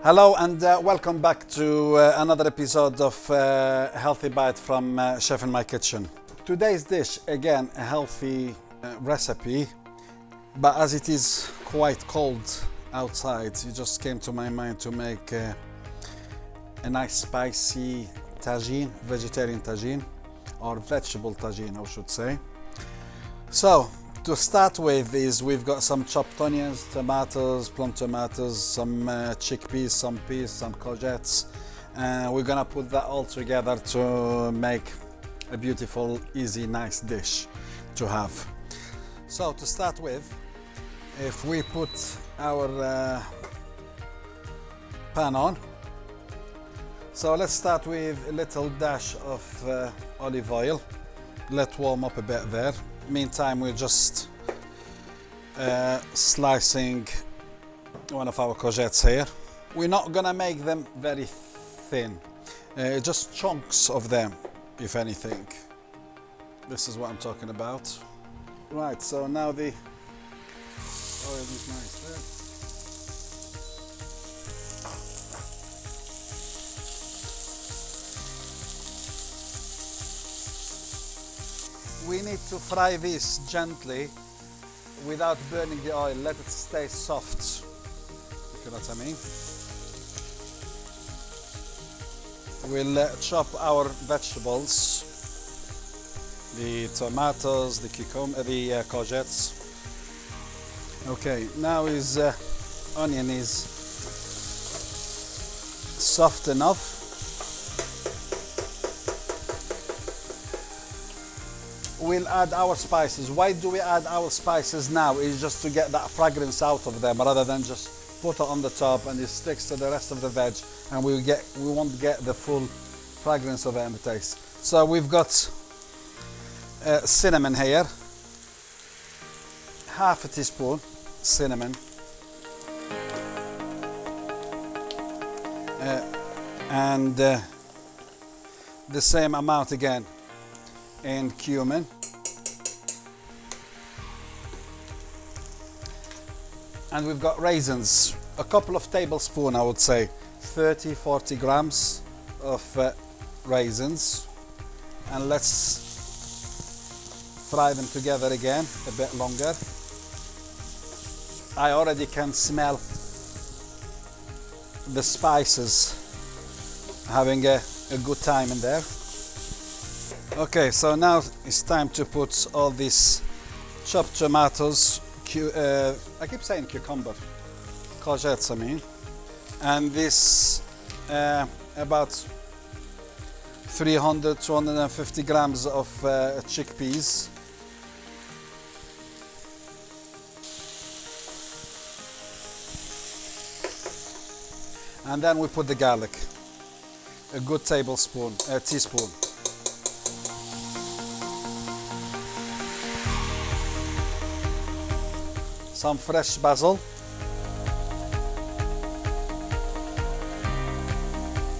Hello and welcome back to another episode of Healthy Bite from Chef in My Kitchen. Today's dish, again, a healthy recipe, but as it is quite cold outside, it just came to my mind to make a nice spicy tagine, vegetarian tagine, or vegetable tagine, I should say. So, to start with is we've got some chopped onions, tomatoes, plum tomatoes, some chickpeas, some peas, some courgettes, and we're gonna put that all together to make a beautiful, easy, nice dish to have. So to start with, if we put our pan on, so let's start with a little dash of olive oil. Let warm up a bit there. Meantime, we're just slicing one of our courgettes here. We're not gonna make them very thin, just chunks of them, if anything. This is what I'm talking about. Right, so now the oil is nice there. We need to fry this gently without burning the oil. Let it stay soft, if you know what I mean. We'll chop our vegetables, the tomatoes, the cucumber, the courgettes. Okay, now his onion is soft enough. We'll add our spices. Why do we add our spices now? Is just to get that fragrance out of them rather than just put it on the top and it sticks to the rest of the veg and we won't get the full fragrance of it and the taste. So we've got cinnamon here, half a teaspoon cinnamon, and the same amount again in cumin, and we've got raisins, a couple of tablespoons, I would say 30-40 grams of raisins, and let's fry them together again a bit longer. I already can smell the spices having a good time in there. Okay, so now it's time to put all these chopped tomatoes, I keep saying cucumber, courgettes I mean, and this about 300-250 grams of chickpeas. And then we put the garlic, a good teaspoon. Some fresh basil,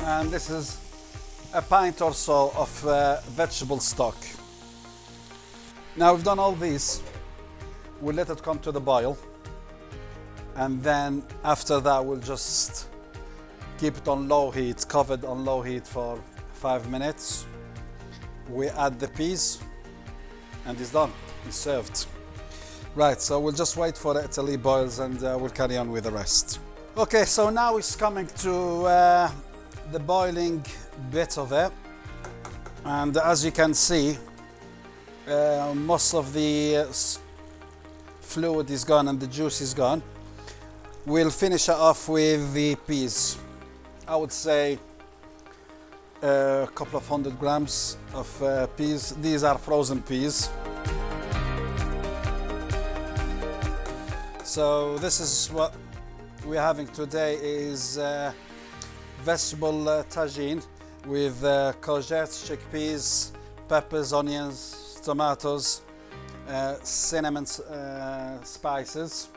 and this is a pint or so of vegetable stock. Now we've done all these, we'll let it come to the boil, and then after that we'll just keep it on low heat, covered on low heat for 5 minutes. We add the peas and it's done, it's served. Right, so we'll just wait for it till it boils and we'll carry on with the rest. Okay, so now it's coming to the boiling bit of it, and as you can see, most of the fluid is gone and the juice is gone. We'll finish it off with the peas. I would say a couple of 100 grams of peas. These are frozen peas. So this is what we're having today, is vegetable tagine with courgettes, chickpeas, peppers, onions, tomatoes, cinnamon spices.